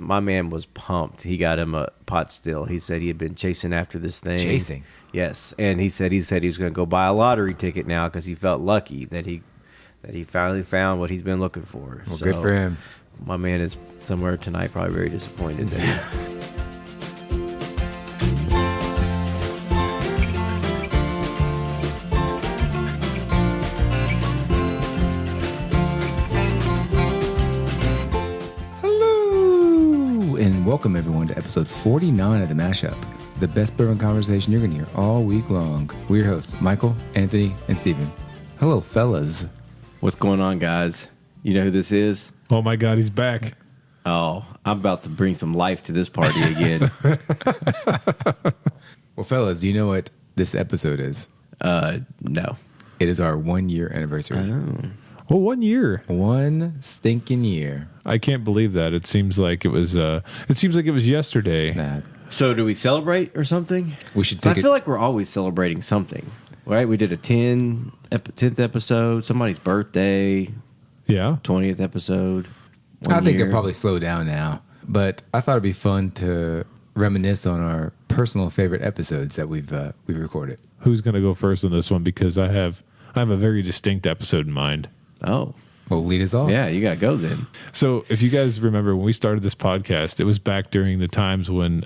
My man was pumped. He got him a pot still. He said he had been chasing after this thing. Chasing? Yes. And he said he was going to go buy a lottery ticket now because he felt lucky that he finally found what he's been looking for. Well, so good for him. My man is somewhere tonight probably very disappointed that he... Welcome, everyone, to episode 49 of The Mashup, the best bourbon conversation you're going to hear all week long. We're your hosts, Michael, Anthony, and Steven. Hello, fellas. What's going on, guys? You know who this is? Oh, my God, he's back. Oh, I'm about to bring some life to this party again. Well, fellas, do you know what this episode is? No. It is our 1 year anniversary. Oh. Well, 1 year. One stinking year. I can't believe that. It seems like it was. It seems like it was yesterday. Nah. So, do we celebrate or something? We should take I feel like we're always celebrating something, right? We did a 10th episode, somebody's birthday, Yeah. 20th episode. I think it'll probably slow down now, but I thought it'd be fun to reminisce on our personal favorite episodes that we've recorded. Who's going to go first on this one? Because I have a very distinct episode in mind. Oh. Well, lead us off. Yeah, you got to go then. So if you guys remember when we started this podcast, it was back during the times when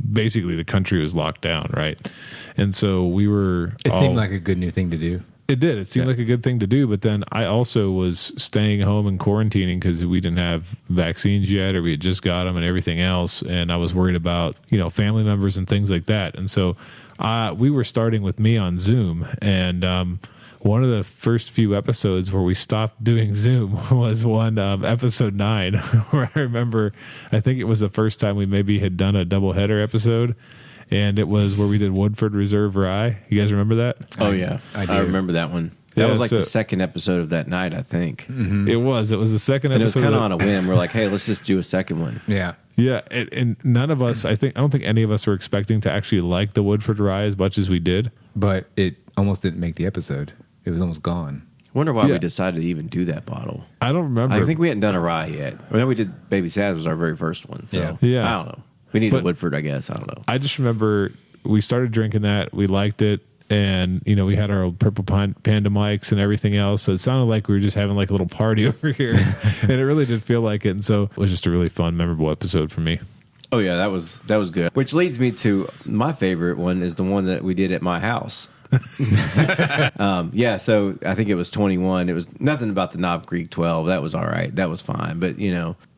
basically the country was locked down, right? And so we were... It seemed like a good new thing to do. It did. It seemed like a good thing to do. But then I also was staying home and quarantining because we didn't have vaccines yet, or we had just got them and everything else. And I was worried about, family members and things like that. And so we were starting with me on Zoom. And one of the first few episodes where we stopped doing Zoom was episode 9, where I remember, I think it was the first time we maybe had done a doubleheader episode. And it was where we did Woodford Reserve Rye. You guys remember that? Oh, yeah. I remember that one. That was like the second episode of that night, I think. Mm-hmm. It was the second episode. And it was kind of on a whim. We're like, hey, let's just do a second one. Yeah. Yeah. And none of us, I don't think any of us were expecting to actually like the Woodford Rye as much as we did. But it almost didn't make the episode. It was almost gone. I wonder why we decided to even do that bottle. I don't remember. I think we hadn't done a rye yet. I know we did Baby Saz was our very first one. So yeah. I don't know. We needed Woodford, I guess. I don't know. I just remember we started drinking that. We liked it. And, we had our old Purple Panda mics and everything else. So it sounded like we were just having like a little party over here. And it really did feel like it. And so it was just a really fun, memorable episode for me. Oh, yeah, that was good. Which leads me to my favorite one is the one that we did at my house. So I think it was 21. It was nothing about the Knob Creek 12. That was all right. That was fine. But,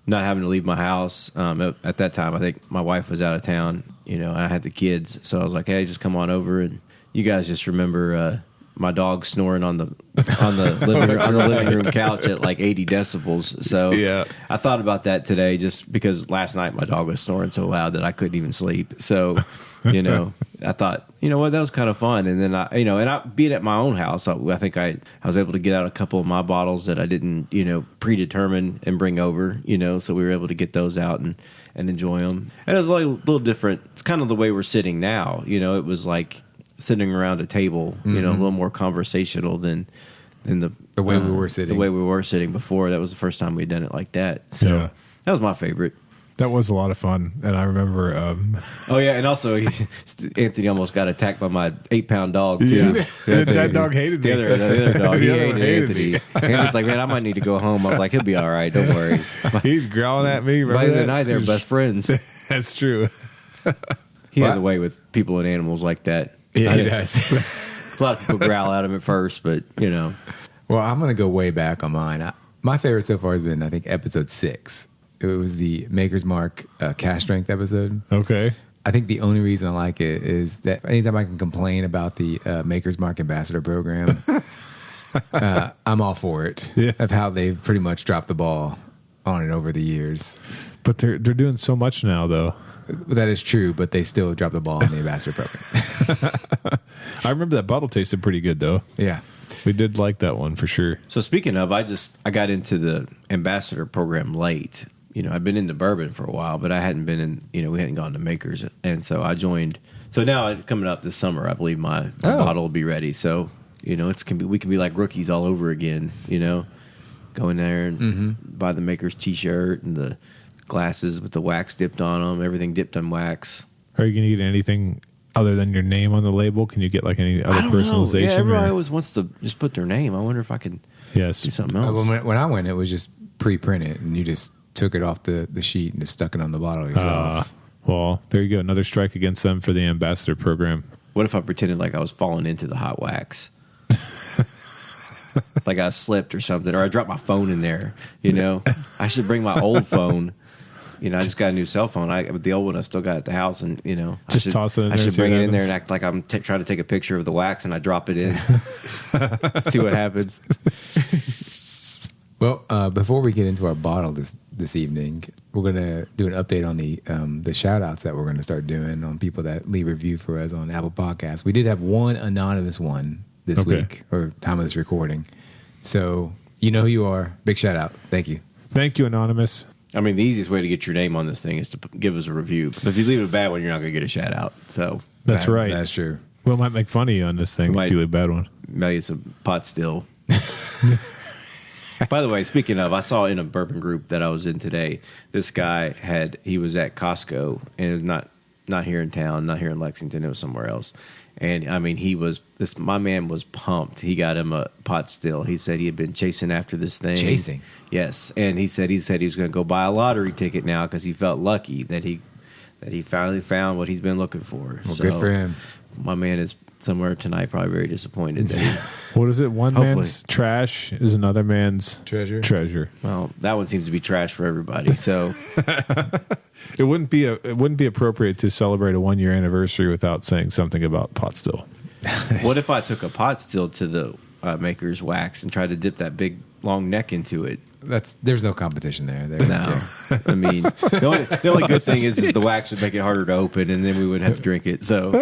not having to leave my house. At that time, I think my wife was out of town, and I had the kids. So I was like, hey, just come on over. And you guys just remember my dog snoring on the living room couch at like 80 decibels. So yeah. I thought about that today just because last night my dog was snoring so loud that I couldn't even sleep. So, I thought, what, that was kind of fun. And then I being at my own house, I think I was able to get out a couple of my bottles that I didn't, predetermine and bring over, so we were able to get those out and enjoy them. And it was like a little different. It's kind of the way we're sitting now. It was like sitting around a table, a little more conversational than the way we were sitting. The way we were sitting before. That was the first time we'd done it like that. So that was my favorite. That was a lot of fun. And I remember... oh, yeah. And also, Anthony almost got attacked by my 8-pound dog, too. Yeah. That dog hated me. The other dog, he hated Anthony. Anthony's like, man, I might need to go home. I was like, he'll be all right. Don't worry. He's growling at me. By the night, they're best friends. That's true. He has a way with people and animals like that. Yeah, he does. A lot of people growl at him at first, but, Well, I'm going to go way back on mine. My favorite so far has been, I think, episode 6. It was the Maker's Mark cash strength episode. Okay. I think the only reason I like it is that anytime I can complain about the Maker's Mark Ambassador program, I'm all for it. Yeah. Of how they've pretty much dropped the ball on it over the years. But they're doing so much now, though. That is true, but they still drop the ball in the Ambassador program. I remember that bottle tasted pretty good, though. Yeah. We did like that one for sure. So speaking of, I got into the Ambassador program late. I've been in the bourbon for a while, but I hadn't been in, we hadn't gone to Makers. And so I joined. So now coming up this summer, I believe my bottle will be ready. So, we can be like rookies all over again, go in there and buy the Makers t-shirt and the glasses with the wax dipped on them, everything dipped in wax. Are you going to get anything other than your name on the label? Can you get like any other personalization? Yeah, everybody always wants to just put their name. I wonder if I can do something else. When I went, it was just pre-printed, and you just took it off the sheet and just stuck it on the bottle yourself. Well, there you go. Another strike against them for the ambassador program. What if I pretended like I was falling into the hot wax? Like I slipped or something, or I dropped my phone in there. I should bring my old phone. I just got a new cell phone. But the old one I still got at the house, and just toss it in there. I should bring it in there and act like I'm trying to take a picture of the wax, and I drop it in. See what happens. Well, before we get into our bottle this evening, we're gonna do an update on the shout outs that we're gonna start doing on people that leave review for us on Apple Podcasts. We did have one anonymous one this week, or time of this recording. So you know who you are. Big shout out. Thank you. Thank you, anonymous. I mean, the easiest way to get your name on this thing is to give us a review. But if you leave a bad one, you're not going to get a shout out. So that's right. That's true. We might make fun of you on this thing if you leave a bad one. Maybe it's a pot still. By the way, speaking of, I saw in a bourbon group that I was in today, this guy he was at Costco, and it was not here in town, not here in Lexington, it was somewhere else. And I mean, my man was pumped. He got him a pot still. He said he had been chasing after this thing. Chasing? Yes. And he said he was going to go buy a lottery ticket now because he felt lucky that he finally found what he's been looking for. Well, good for him. My man is somewhere tonight probably very disappointed that what is it? One man's trash is another man's treasure. Well, that one seems to be trash for everybody. So it wouldn't be appropriate to celebrate a 1-year anniversary without saying something about pot still. What if I took a pot still to the maker's wax and tried to dip that big long neck into it? There's no competition there. No, I mean the only good thing is the wax would make it harder to open, and then we wouldn't have to drink it. So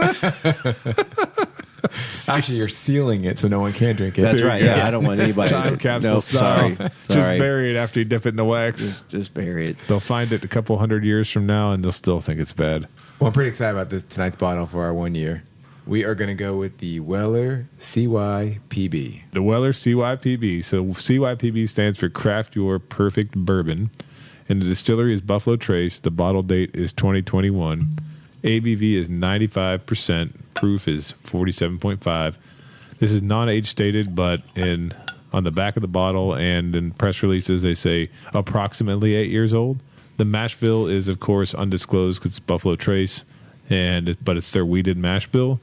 actually, you're sealing it so no one can drink it. That's right. Yeah, I don't want anybody. Time capsule style. Sorry. Just bury it after you dip it in the wax. Just bury it. They'll find it a couple 100 years from now, and they'll still think it's bad. Well, I'm pretty excited about tonight's bottle for our 1 year. We are going to go with the Weller CYPB. The Weller CYPB. So CYPB stands for Craft Your Perfect Bourbon. And the distillery is Buffalo Trace. The bottle date is 2021. ABV is 95%. Proof is 47.5. This is non-age stated, but on the back of the bottle and in press releases, they say approximately 8 years old. The mash bill is, of course, undisclosed because it's Buffalo Trace, but it's their weeded mash bill.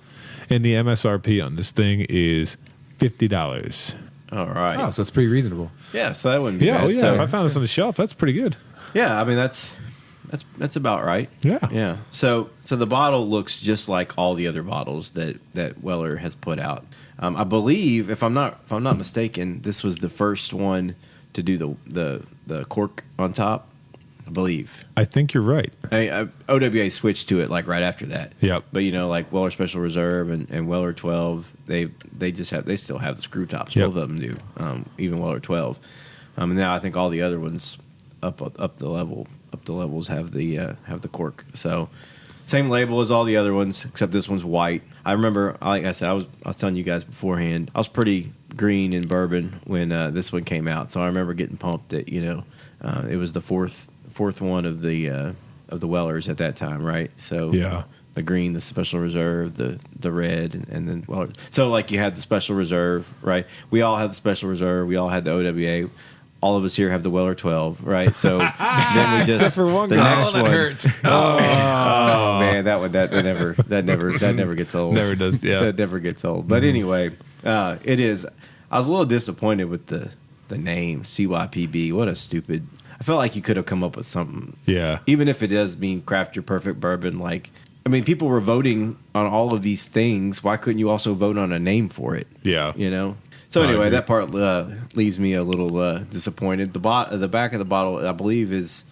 And the MSRP on this thing is $50. All right. Oh, so it's pretty reasonable. Yeah, so that wouldn't be bad. Oh, yeah. So if I found this on the shelf, that's pretty good. Yeah, I mean that's about right. Yeah. So the bottle looks just like all the other bottles that Weller has put out. I believe, if I'm not mistaken, this was the first one to do the cork on top. I believe. I think you're right. OWA switched to it like right after that. Yep. But like Weller Special Reserve and Weller 12, they still have the screw tops. Yep. Both of them do. Even Weller 12. And now I think all the other ones up the levels have the cork. So same label as all the other ones, except this one's white. I remember, like I said, I was telling you guys beforehand, I was pretty green in bourbon when this one came out. So I remember getting pumped that it was the fourth one of the Wellers at that time, right? So yeah, the green, the Special Reserve, the red, and then Weller. So like you had the Special Reserve, right? We all had the Special Reserve. We all had the OWA. All of us here have the Weller 12, right? So then we just except for one the guy. next that one hurts. Oh man, that never gets old. Never does. Yeah, that never gets old. But anyway, it is. I was a little disappointed with the name CYPB. What a stupid. I felt like you could have come up with something. Yeah. Even if it does mean craft your perfect bourbon, people were voting on all of these things. Why couldn't you also vote on a name for it? Yeah. So anyway, that part leaves me a little disappointed. The back of the bottle, I believe, is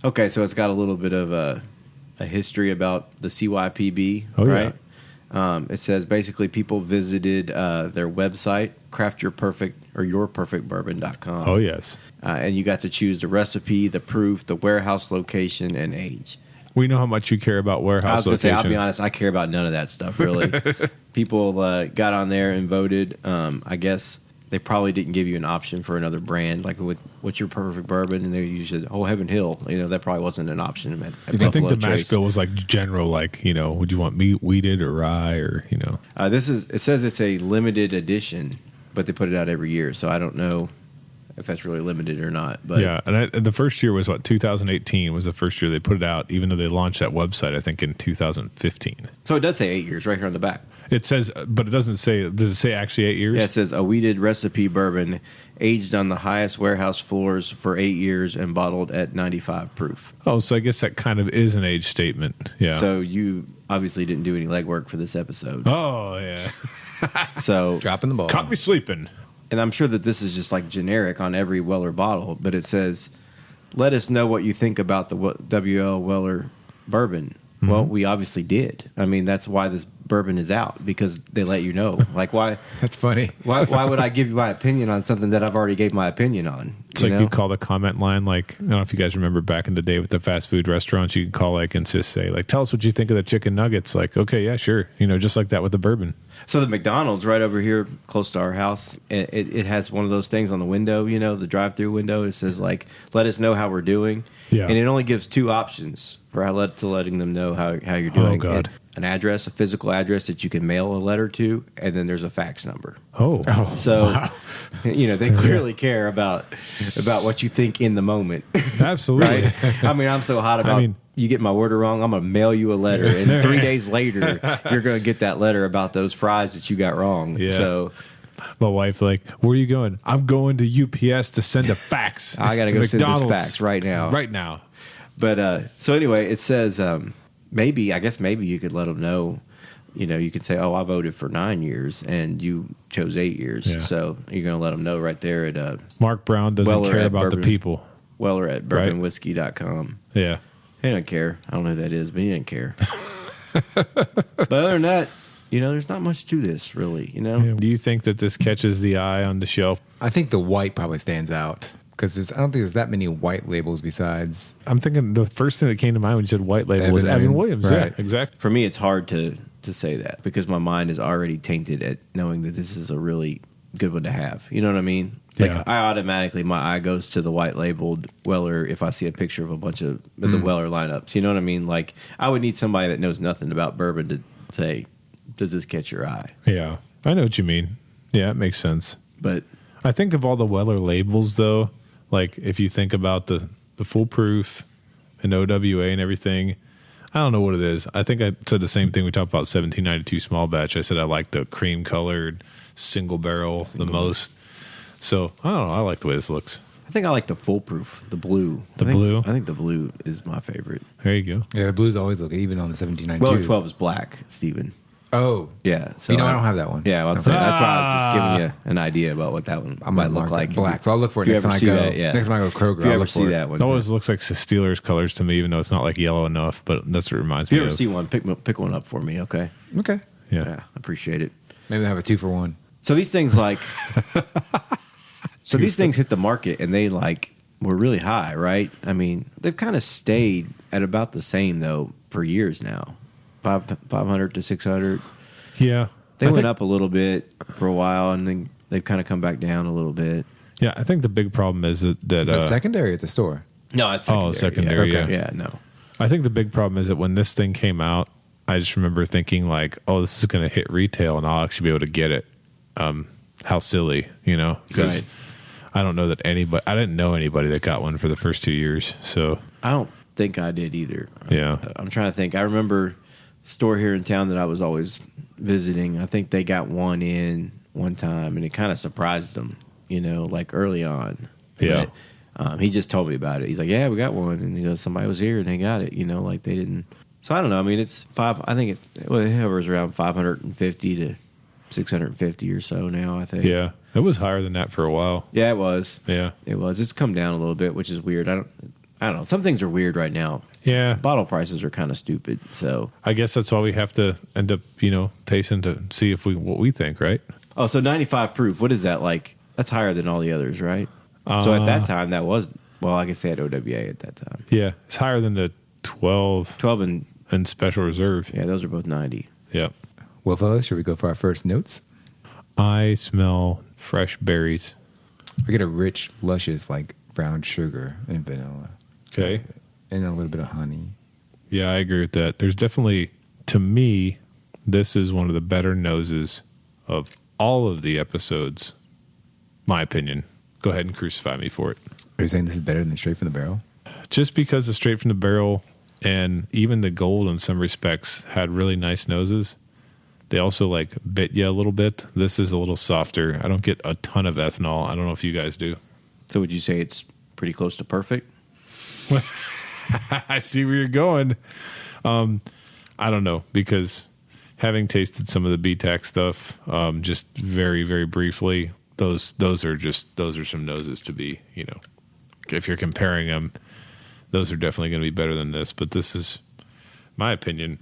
okay. So it's got a little bit of a history about the CYPB, right? Yeah. It says basically people visited their website, yourperfectbourbon.com. Oh yes, and you got to choose the recipe, the proof, the warehouse location, and age. We know how much you care about warehouse I was going to say, location. I'll be honest, I care about none of that stuff, really. People got on there and voted. I guess they probably didn't give you an option for another brand, like with what's your perfect bourbon, and they usually Heaven Hill. That probably wasn't an option at I think Buffalo the Trace. mash bill was like general, like would you want meat, wheated, or rye, or It says it's a limited edition, but they put it out every year, so I don't know if that's really limited or not. But yeah, and the first year was 2018 was the first year they put it out, even though they launched that website I think in 2015. So it does say 8 years right here on the back. It says, but it doesn't say. Does it say actually 8 years? Yeah, it says a wheated recipe bourbon aged on the highest warehouse floors for 8 years and bottled at 95 proof. Oh, so I guess that kind of is an age statement. Yeah. So you obviously didn't do any legwork for this episode. Oh yeah. So Dropping the ball. Caught me sleeping. and I'm sure that this is just like generic on every Weller bottle, but it says, "Let us know what you think about the WL Weller bourbon." Mm-hmm. Well, we obviously did. I mean, that's why this bourbon is out, because they let you know. Like, why? That's funny. Why would I give you my opinion on something that I've already gave my opinion on? It's like you call the comment line, like, I don't know if you guys remember back in the day with the fast food restaurants, you could call like and just say, like, tell us what you think of the chicken nuggets. Like, okay, yeah, sure. Just like that with the bourbon. So the McDonald's right over here, close to our house, it has one of those things on the window, the drive-through window. It says, like, let us know how we're doing. Yeah. And it only gives two options for letting them know how you're doing. Oh, God. An address, a physical address that you can mail a letter to, and then there's a fax number. Oh. So, wow. They clearly care about what you think in the moment. Absolutely. Right? I mean, I'm so hot about you get my order wrong, I'm going to mail you a letter. And 3 days later, you're going to get that letter about those fries that you got wrong. Yeah. So my wife, like, where are you going? I'm going to UPS to send a fax. I got to go McDonald's send this fax right now. Right now. But so anyway, it says maybe you could let them know. You could say, "Oh, I voted for 9 years, and you chose 8 years." Yeah. So you're going to let them know right there at Mark Brown doesn't Weller care at about Bourbon. the people. Weller at bourbonwhiskey.com. Yeah. He doesn't care. I don't know who that is, but he didn't care. But other than that, there's not much to this, really. Do you think that this catches the eye on the shelf? I think the white probably stands out because I don't think there's that many white labels besides. I'm thinking the first thing that came to mind when you said white label was Evan Williams. Right. Yeah, exactly. For me, it's hard to say that because my mind is already tainted at knowing that this is a really good one to have. You know what I mean? Like, Yeah. I automatically, my eye goes to the white labeled Weller if I see a picture of a bunch of the Weller lineups. You know what I mean? Like, I would need somebody that knows nothing about bourbon to say, does this catch your eye? Yeah, I know what you mean. Yeah, it makes sense. But I think of all the Weller labels, though, like if you think about the foolproof and OWA and everything, I don't know what it is. I think I said the same thing we talked about 1792 small batch. I said I like the cream colored single barrel the most. So I don't know. I like the way this looks. I think I like the foolproof, the blue. Blue? I think the blue is my favorite. There you go. Yeah, the blues always look even on the 1792. Weller 12 is black, Stephen. Oh, Yeah. So I don't have that one. Yeah, that's why I was just giving you an idea about what that one I might might look like. black. So I'll look for it If you next ever time I see go. that, yeah. Next time I go to Kroger, If you I'll ever look see for that one. It always looks like Steelers colors to me, even though it's not like yellow enough. But that's what it reminds If you me ever of. see one, pick one up for me, okay? it. Okay. Yeah. Yeah, appreciate it. Maybe I have a 2-for-1. So these things these things hit the market and they were really high, right? I mean, they've kind of stayed at about the same though for years now, 500 to 600. Yeah. They I went think- up a little bit for a while and then they've kind of come back down a little bit. Yeah, I think the big problem is that Is that secondary at the store? No, it's secondary, Yeah, yeah. yeah, no. I think the big problem is that when this thing came out, I just remember thinking like, "Oh, this is going to hit retail, and I'll actually be able to get it." How silly, Because Right. I don't know that anybody. I didn't know anybody that got one for the first 2 years. So I don't think I did either. Yeah. I'm trying to think. I remember a store here in town that I was always visiting. I think they got one in one time, and it kind of surprised them, early on. Yeah. But, he just told me about it. He's like, "Yeah, we got one," and he goes, "Somebody was here and they got it." They didn't. So I don't know. I mean, it's I think it hovers around 550 to 650 or so now. I think. yeah, it was higher than that for a while. Yeah, it was. Yeah, It was. It's come down a little bit, which is weird. I don't know. Some things are weird right now. yeah. Bottle prices are kind of stupid. So, I guess that's why we have to end up, tasting to see what we think, right? so 95 proof. What is that like? That's higher than all the others, right? So at that time, that was I guess they had OWA at that time. Yeah, it's higher than the 12 12 and Special Reserve. yeah, those are both 90. Yeah. Well, fellas, should we go for our first notes? I smell fresh berries. I get a rich, luscious, like brown sugar and vanilla. Okay. And a little bit of honey. Yeah, I agree with that. There's definitely, to me, this is one of the better noses of all of the episodes. My opinion. Go ahead and crucify me for it. Are you saying this is better than straight from the barrel? Just because the straight from the barrel and even the gold in some respects had really nice noses. They also like bit you a little bit. This is a little softer. I don't get a ton of ethanol. I don't know if you guys do. So would you say it's pretty close to perfect? I see where you're going. I don't know, because having tasted some of the BTAC stuff, just very, very briefly, those are some noses to be, if you're comparing them, those are definitely going to be better than this. But this is, my opinion,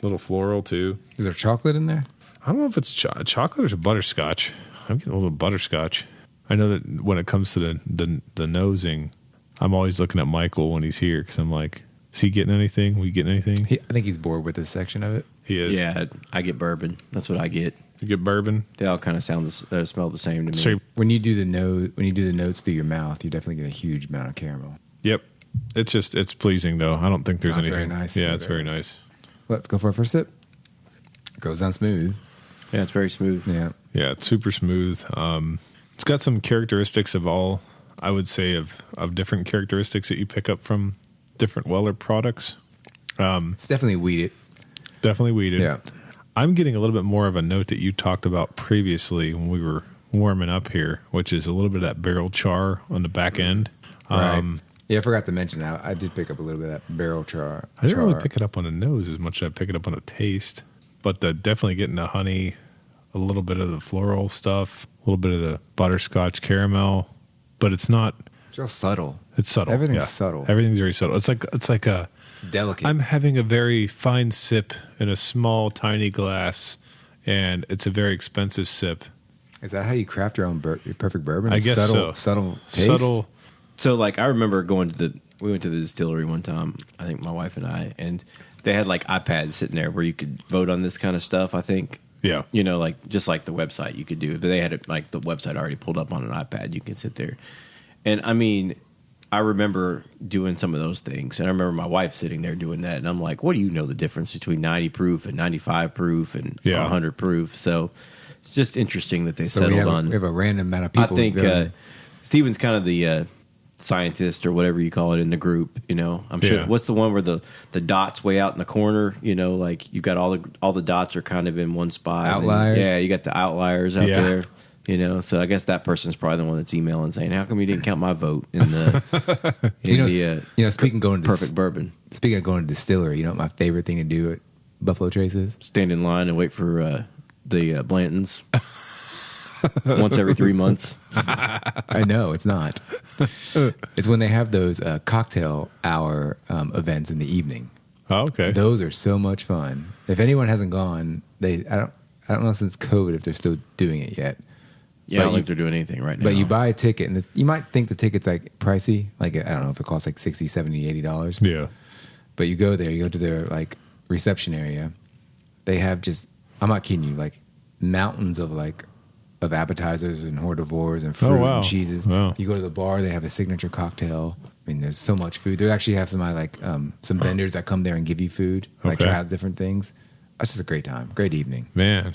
a little floral too. Is there chocolate in there? I don't know if it's chocolate or butterscotch. I'm getting a little butterscotch. I know that when it comes to the nosing, I'm always looking at Michael when he's here because I'm like, is he getting anything? We getting anything? I think he's bored with this section of it. He is. Yeah, I get bourbon. That's what I get. You get bourbon? They all kind of smell the same to me. Straight. When you do the notes through your mouth, you definitely get a huge amount of caramel. Yep. It's pleasing though. I don't think there's That's anything. very nice. Yeah, it's very nice. Let's go for our first sip. Goes down smooth. Yeah, it's very smooth. Yeah. Yeah, it's super smooth. It's got some characteristics of all, I would say, of different characteristics that you pick up from different Weller products. It's definitely weeded. Definitely weeded. Yeah. I'm getting a little bit more of a note that you talked about previously when we were warming up here, which is a little bit of that barrel char on the back end. Right. Yeah, I forgot to mention that. I did pick up a little bit of that barrel char. I didn't really pick it up on the nose as much as I pick it up on the taste. But definitely getting the honey, a little bit of the floral stuff, a little bit of the butterscotch caramel. But it's not. It's real subtle. It's subtle. Everything's subtle. Everything's very subtle. It's like a. It's delicate. I'm having a very fine sip in a small, tiny glass, and it's a very expensive sip. Is that how you craft your own your perfect bourbon? I guess so. Subtle taste? Subtle. So, like, I remember we went to the distillery one time, I think my wife and I, and they had, like, iPads sitting there where you could vote on this kind of stuff, I think. Yeah. Like, just like the website you could do. But they had it, like, the website already pulled up on an iPad. You can sit there. And, I mean, I remember doing some of those things. And I remember my wife sitting there doing that. And I'm like, what do you know the difference between 90 proof and 95 proof and 100 proof? So, it's just interesting that they settled on. We have a random amount of people. I think Steven's kind of the scientist or whatever you call it in the group. I'm sure. Yeah. What's the one where the dots way out in the corner? Like you got all the dots are kind of in one spot. Outliers. Yeah, you got the outliers out there. So I guess that person's probably the one that's emailing saying, "How come you didn't count my vote in the speaking of going to perfect bourbon?" Speaking of going to distillery, you know what my favorite thing to do at Buffalo Trace is? Stand in line and wait for the Blantons. Once every 3 months. I know, it's not. It's when they have those cocktail hour events in the evening. Oh, okay. Those are so much fun. If anyone hasn't gone, I don't know since COVID if they're still doing it yet. Yeah, I don't think they're doing anything right now. But you buy a ticket, and you might think the ticket's like pricey. Like, I don't know if it costs like $60, $70, $80. Yeah. But you go there, you go to their like reception area. They have I'm not kidding you, like mountains of appetizers and hors d'oeuvres and fruit and cheeses. Wow. You go to the bar, they have a signature cocktail. I mean, there's so much food. They actually have some vendors that come there and give you food, try out different things. It's just a great time, great evening. Man.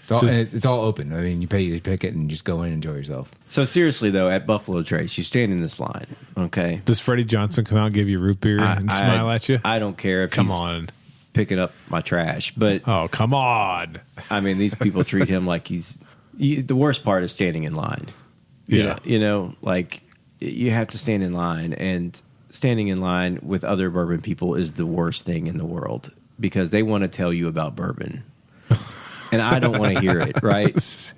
It's all open. I mean, you pay your ticket and just go in and enjoy yourself. So seriously though, at Buffalo Trace, you stand in this line, okay? Does Freddie Johnson come out and give you root beer and smile at you? I don't care if Come he's on. picking up my trash, but Oh, come on. I mean, these people treat him like the worst part is standing in line. Yeah. Like you have to stand in line, and standing in line with other bourbon people is the worst thing in the world because they want to tell you about bourbon. And I don't want to hear it, right?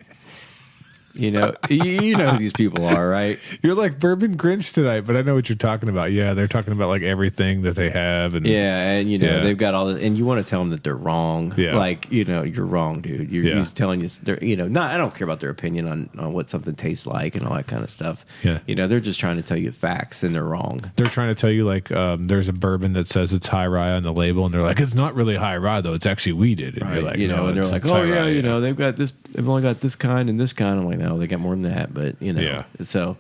You know, you know who these people are, right? You're like Bourbon Grinch tonight, but I know what you're talking about. Yeah, they're talking about like everything that they have, and Yeah, and you know Yeah. they've got all this, and you want to tell them that they're wrong. Yeah. Like, you know, you're wrong, dude. You're Yeah. just telling us they're, you know, not. I don't care about their opinion on what something tastes like and all that kind of stuff. Yeah. You know, they're just trying to tell you facts, and they're wrong. they're trying to tell you like there's a bourbon that says it's high rye on the label, and they're like, it's not really high rye though. It's actually weeded. And you're like, you know, no, and they're it's like, high oh yeah, rye, you know, they've got this. They've only got this kind and this kind. I'm like, no, they got more than that. But you know, Yeah. so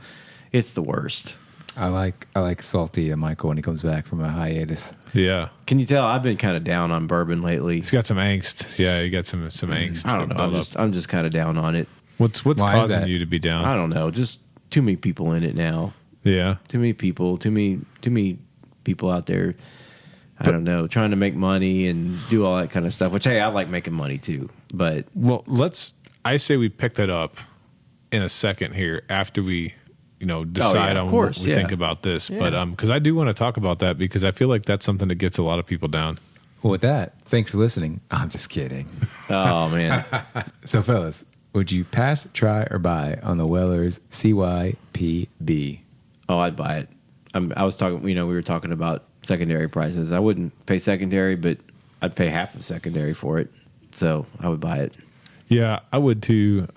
it's the worst. I like salty Michael when he comes back from a hiatus. Yeah. Can you tell I've been kind of down on bourbon lately? He's got some angst. Yeah, you got some angst. I don't know. I'm just kind of down on it. What's Why is causing that? you to be down? I don't know. Just too many people in it now. Yeah. Too many people. Too many people out there. I don't know, trying to make money and do all that kind of stuff. Which hey, I like making money too. But Well, I say we pick that up in a second here after we, decide of on course, what we yeah. think about this. Yeah. But because I do want to talk about that because I feel like that's something that gets a lot of people down. Well, with that, thanks for listening. I'm just kidding. oh man, So, fellas, would you pass, try, or buy on the Weller's CYPB? oh I'd buy it. I was talking. We were talking about secondary prices. I wouldn't pay secondary, but I'd pay half of secondary for it. So I would buy it. Yeah, I would too.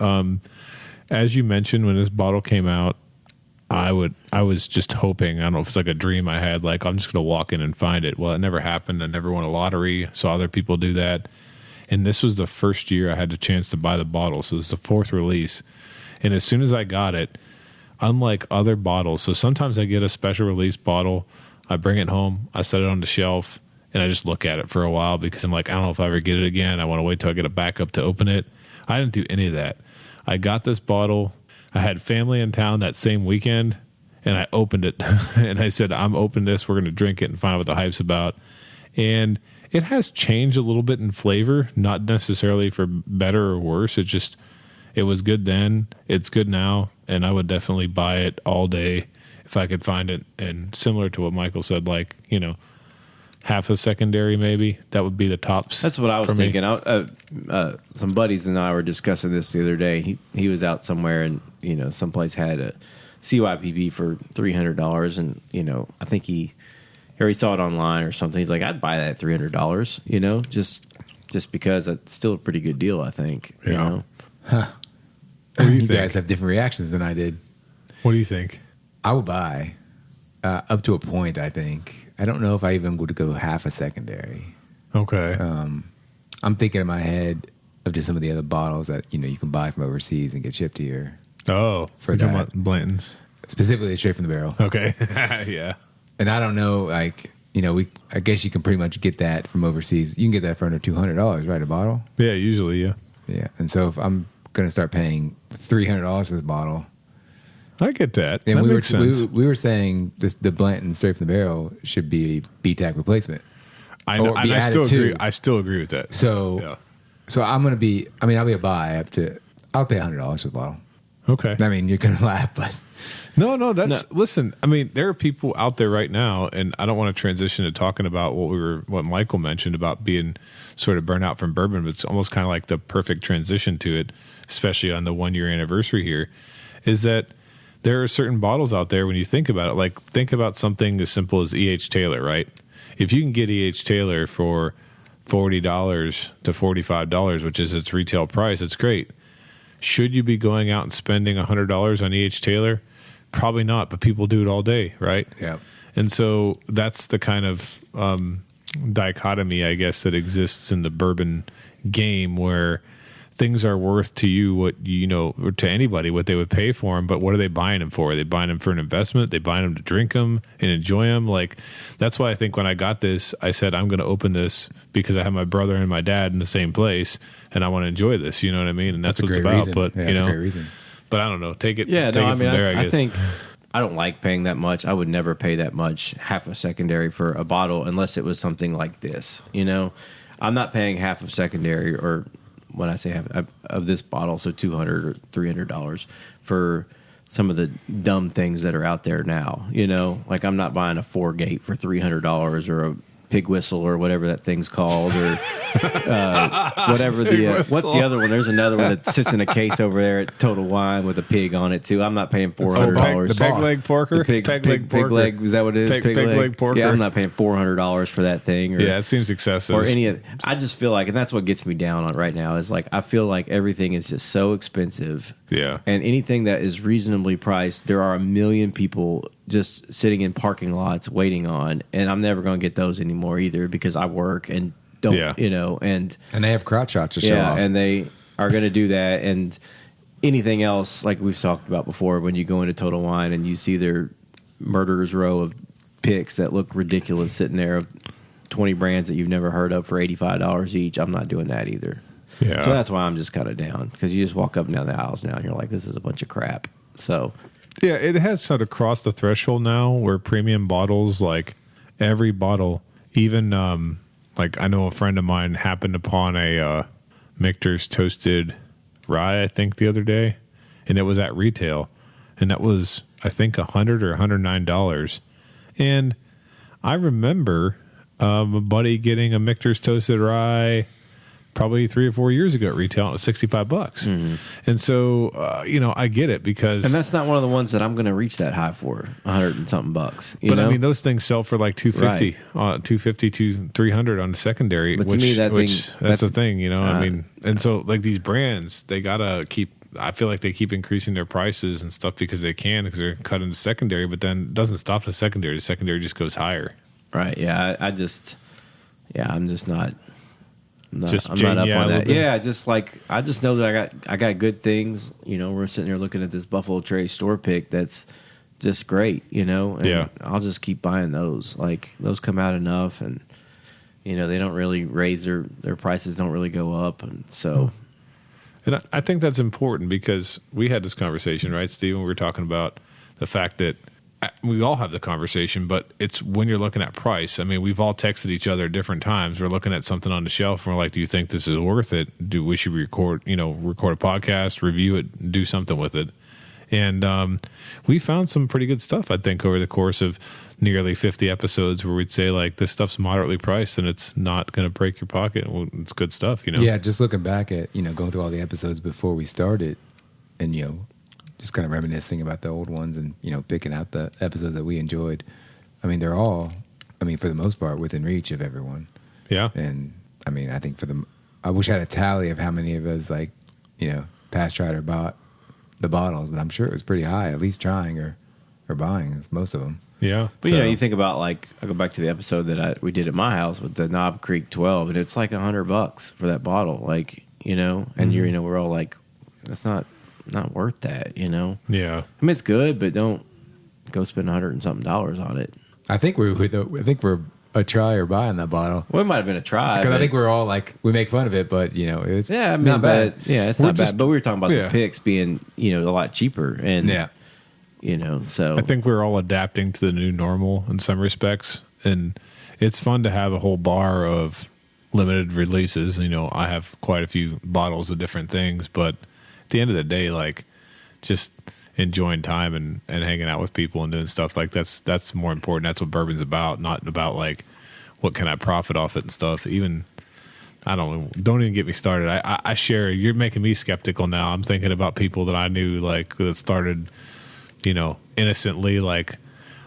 As you mentioned, when this bottle came out, I was just hoping, I don't know if it's like a dream I had, like I'm just going to walk in and find it. Well, it never happened. I never won a lottery. Saw other people do that. And this was the first year I had the chance to buy the bottle. So it's the fourth release. And as soon as I got it, unlike other bottles, so sometimes I get a special release bottle, I bring it home, I set it on the shelf, and I just look at it for a while because I'm like, I don't know if I ever get it again. I want to wait till I get a backup to open it. I didn't do any of that. I got this bottle. I had family in town that same weekend, and I opened it. And I said, I'm opening this. We're going to drink it and find out what the hype's about. And it has changed a little bit in flavor, not necessarily for better or worse. It was good then. It's good now. And I would definitely buy it all day if I could find it. And similar to what Michael said, like, half a secondary maybe. That would be the tops. That's what I was for me. thinking. Some buddies and I were discussing this the other day. He was out somewhere and someplace had a CYPB for $300, and I think he saw it online or something. He's like, I'd buy that at $300. Just because it's still a pretty good deal. I think. Yeah. What do you You think? guys have different reactions than I did. What do you think? I would buy up to a point, I think. I don't know if I even would go half a secondary. Okay. I'm thinking in my head of just some of the other bottles that you can buy from overseas and get shipped here. Oh, for you're talking that. about Blanton's. Specifically straight from the barrel. Okay. Yeah. And I don't know, like, I guess you can pretty much get that from overseas. You can get that for under $200, right? A bottle? Yeah, usually, yeah. Yeah. And so if I'm going to start paying $300 for this bottle, I get that. and That we makes sense. we were saying the Blanton straight from the barrel should be a BTAC replacement. I know, or and be I still added agree. to. I still agree with that. So Yeah. so I'm going to be, I'll be a buy up to, I'll pay $100 for the bottle. Okay. I mean, you're going to laugh, but No, that's listen. I mean, there are people out there right now, and I don't want to transition to talking about what Michael mentioned about being sort of burnt out from bourbon, but it's almost kind of like the perfect transition to it, especially on the 1 year anniversary here, is that there are certain bottles out there when you think about it, like think about something as simple as E.H. Taylor, right? If you can get E.H. Taylor for $40 to $45, which is its retail price, it's great. Should you be going out and spending $100 on E.H. Taylor? Probably not, but people do it all day, right? yeah. And so that's the kind of dichotomy, I guess, that exists in the bourbon game where things are worth to you what or to anybody what they would pay for them, but what are they buying them for? Are they buying them for an investment? They buying them to drink them and enjoy them? Like, that's why I think when I got this, I said I'm going to open this because I have my brother and my dad in the same place, and I want to enjoy this. You know what I mean? And that's what it's a great about. reason. But Yeah, that's a great reason. but I don't know. Take it. Yeah, take no, it I from mean, there. I I guess. think I don't like paying that much. I would never pay that much, half a secondary for a bottle, unless it was something like this. I'm not paying half of secondary, or when I say half of this bottle, so $200 or $300 for some of the dumb things that are out there now. Like I'm not buying a 4 gate for $300 or a pig whistle or whatever that thing's called, or whatever the what's the other one? There's another one that sits in a case over there at Total Wine with a pig on it too. I'm not paying $400. The pig leg porker, pig leg. Is that what it is? Pig leg porker. Yeah, I'm not paying $400 for that thing. Or, yeah, it seems excessive. Or any of. I just feel like, and that's what gets me down on right now, is like I feel like everything is just so expensive. Yeah, and anything that is reasonably priced, there are a million people just sitting in parking lots waiting on, and I'm never going to get those anymore either because I work and don't, and they have crotch shots to show off. and they are going to do that. And anything else, like we've talked about before, when you go into Total Wine and you see their murderer's row of picks that look ridiculous sitting there of 20 brands that you've never heard of for $85 each, I'm not doing that either. Yeah. So that's why I'm just kind of down, because you just walk up and down the aisles now and you're like, this is a bunch of crap. So yeah, it has sort of crossed the threshold now where premium bottles, like every bottle, even like I know a friend of mine happened upon a Michter's Toasted Rye, I think, the other day, and it was at retail, and that was, I think, $100 or $109. And I remember a buddy getting a Michter's Toasted Rye probably 3 or 4 years ago at retail. It was $65. Mm-hmm. And so, I get it, because... And that's not one of the ones that I'm going to reach that high for, 100 and something bucks. But I mean, those things sell for like $250, $250 to $300 on the secondary. But to me, that's the thing, I mean, and so like these brands, they got to keep... I feel like they keep increasing their prices and stuff because they can, because they're cutting the secondary, but then it doesn't stop the secondary. The secondary just goes higher. Right, yeah. I'm just not... I'm not up on that. Yeah, I just know that I got good things. We're sitting here looking at this Buffalo Trace store pick that's just great. And I'll just keep buying those. Like, those come out enough, and they don't really raise their prices, don't really go up, and so. And I think that's important, because we had this conversation, right, Steve? We were talking about the fact that we all have the conversation, but it's when you're looking at price. I mean, we've all texted each other at different times. We're looking at something on the shelf, and we're like, do you think this is worth it? We should record a podcast, review it, do something with it. And we found some pretty good stuff, I think, over the course of nearly 50 episodes, where we'd say, like, this stuff's moderately priced and it's not going to break your pocket. Well, it's good stuff, Yeah, just looking back at, going through all the episodes before we started, and, just kind of reminiscing about the old ones, and picking out the episodes that we enjoyed. I mean, they're all, for the most part, within reach of everyone. Yeah. And I mean, I think I wish I had a tally of how many of us, like, passed, tried, or bought the bottles, but I'm sure it was pretty high, at least trying or buying. Most of them. Yeah. But you think about, like, I go back to the episode that we did at my house with the Knob Creek 12, and it's like $100 for that bottle, like, and we're all like, that's not worth that, Yeah. I mean, it's good, but don't go spend $100 and something on it. I think we're a try or buy on that bottle. Well, it might have been a try, because I think we're all like, we make fun of it, but it's not bad. It's not bad. But we were talking about the picks being a lot cheaper, and so I think we're all adapting to the new normal in some respects, and it's fun to have a whole bar of limited releases. I have quite a few bottles of different things, but at the end of the day, like, just enjoying time and hanging out with people and doing stuff like that's more important. That's what bourbon's about, not about like what can I profit off it and stuff. Even don't even get me started. I share, you're making me skeptical now. I'm thinking about people that I knew, like, that started innocently, like,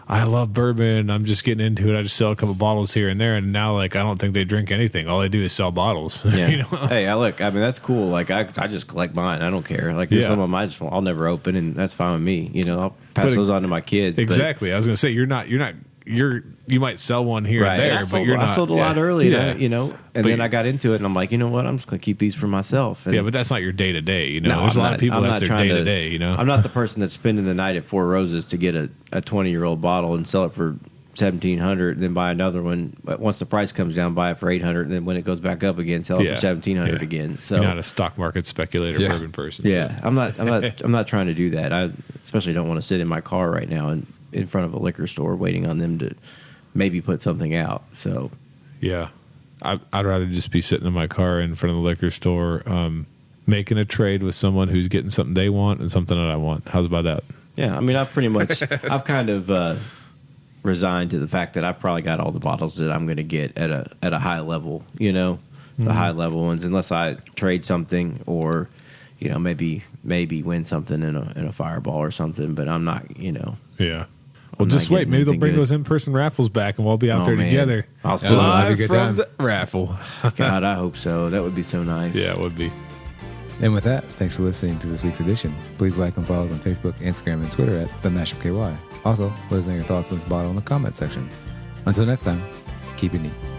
I love bourbon, I'm just getting into it, I just sell a couple bottles here and there, and now, like, I don't think they drink anything. All they do is sell bottles. Yeah. Hey, that's cool. Like, I just collect mine. I don't care. Like, there's some of them I'll never open, and that's fine with me. I'll pass those on to my kids. Exactly. I was going to say, you might sell one here and there, but you're not. I sold a lot early, and then I got into it, and I'm like, you know what? I'm just going to keep these for myself. And but that's not your day to day. No, there's a lot of people that's their day to day. I'm not the person that's spending the night at Four Roses to get a 20-year-old bottle and sell it for $1,700, and then buy another one. But once the price comes down, buy it for $800, and then when it goes back up again, sell it for $1,700 again. So you're not a stock market speculator bourbon person. Yeah, so. I'm not trying to do that. I especially don't want to sit in my car right now and in front of a liquor store waiting on them to maybe put something out. So yeah, I'd rather just be sitting in my car in front of the liquor store, making a trade with someone who's getting something they want and something that I want. How's about that? Yeah, I mean, I've kind of resigned to the fact that I've probably got all the bottles that I'm going to get at a high level, you know, the high level ones, unless I trade something or, you know, maybe win something in a fireball or something. But I'm not, you know. Yeah. Well, just wait. Maybe they'll bring those in-person raffles back, and we'll be out there together. I'll still live from the raffle. God, I hope so. That would be so nice. Yeah, it would be. And with that, thanks for listening to this week's edition. Please like and follow us on Facebook, Instagram, and Twitter at The Mashup KY. Also, let us know your thoughts on this bottle in the comment section. Until next time, keep it neat.